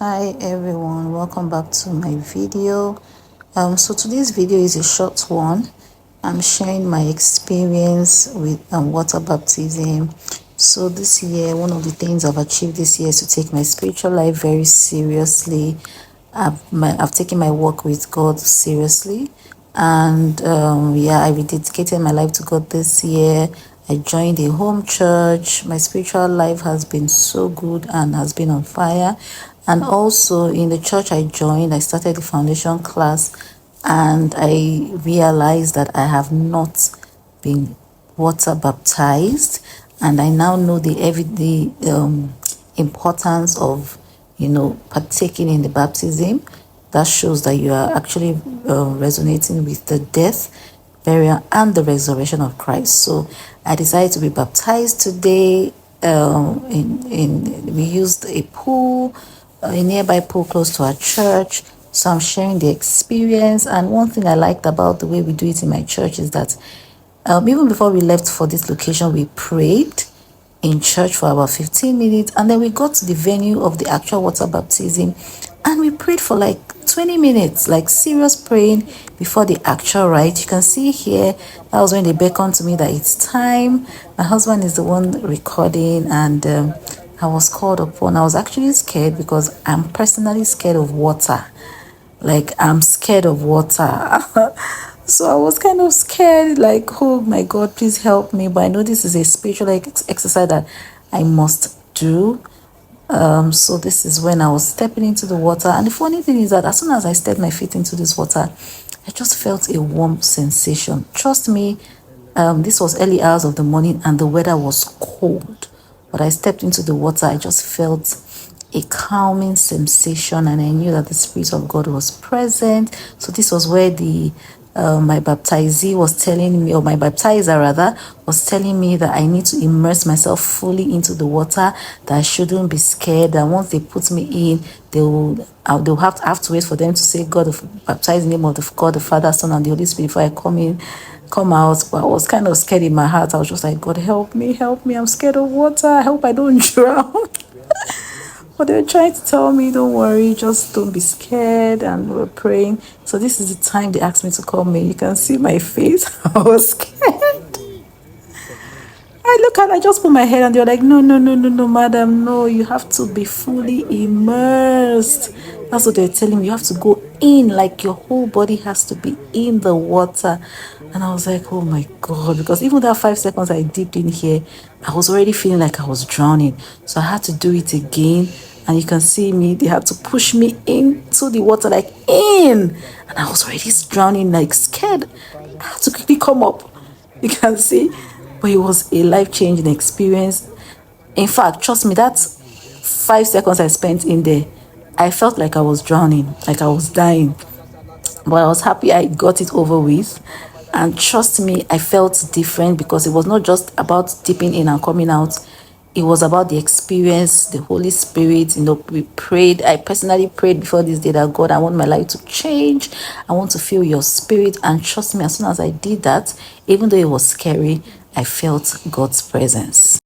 Hi everyone, welcome back to my video. So today's video is a short one. I'm sharing my experience with water baptism. So this year, one of the things I've achieved this year is to take my spiritual life very seriously. I've taken my work with God seriously, and I rededicated my life to God this year. I joined a home church. My spiritual life has been so good and has been on fire. And also in the church I joined, I started the foundation class, and I realized that I have not been water baptized, and I now know the importance of partaking in the baptism. That shows that you are actually resonating with the death, burial, and the resurrection of Christ. So I decided to be baptized today. We used a pool, a nearby pool close to our church. So I'm sharing the experience. And one thing I liked about the way we do it in my church is that even before we left for this location, we prayed in church for about 15 minutes, and then we got to the venue of the actual water baptism, and we prayed for like 20 minutes, like serious praying before the actual rite. You can see here, that was when they beckoned to me that it's time. My husband is the one recording, and I was called upon. I was actually scared because I'm personally scared of water. Like, I'm scared of water. So I was kind of scared, like, oh my God, please help me. But I know this is a spiritual exercise that I must do. So this is when I was stepping into the water. And the funny thing is that as soon as I stepped my feet into this water, I just felt a warm sensation. Trust me, this was early hours of the morning and the weather was cold. But I stepped into the water, I just felt a calming sensation, and I knew that the Spirit of God was present. So this was where my baptizee was telling me, or my baptizer rather, was telling me that I need to immerse myself fully into the water, that I shouldn't be scared, that once they put me in, they'll have to wait for them to say baptize in the name of the God, the Father, Son, and the Holy Spirit before I come out. But I was kind of scared in my heart. I was just like, God, help me, I'm scared of water. I hope I don't drown. But they were trying to tell me, don't worry, just don't be scared. And we were praying. So this is the time they asked me to come in. You can see my face. I was scared. I just put my head, and they were like, no, madam, no, you have to be fully immersed. That's what they're telling me. You have to go in, like your whole body has to be in the water. And I was like, oh my God, because even that 5 seconds I dipped in here, I was already feeling like I was drowning. So I had to do it again. And you can see me, they had to push me into the water, like in. And I was already drowning, like scared. I had to quickly come up. You can see. But it was a life-changing experience. In fact, trust me, that 5 seconds I spent in there, I felt like I was drowning, like I was dying. But I was happy I got it over with. And trust me, I felt different, because it was not just about dipping in and coming out. It was about the experience, the Holy Spirit. We prayed. I personally prayed before this day that, God, I want my life to change. I want to feel your spirit. And trust me, as soon as I did that, even though it was scary, I felt God's presence.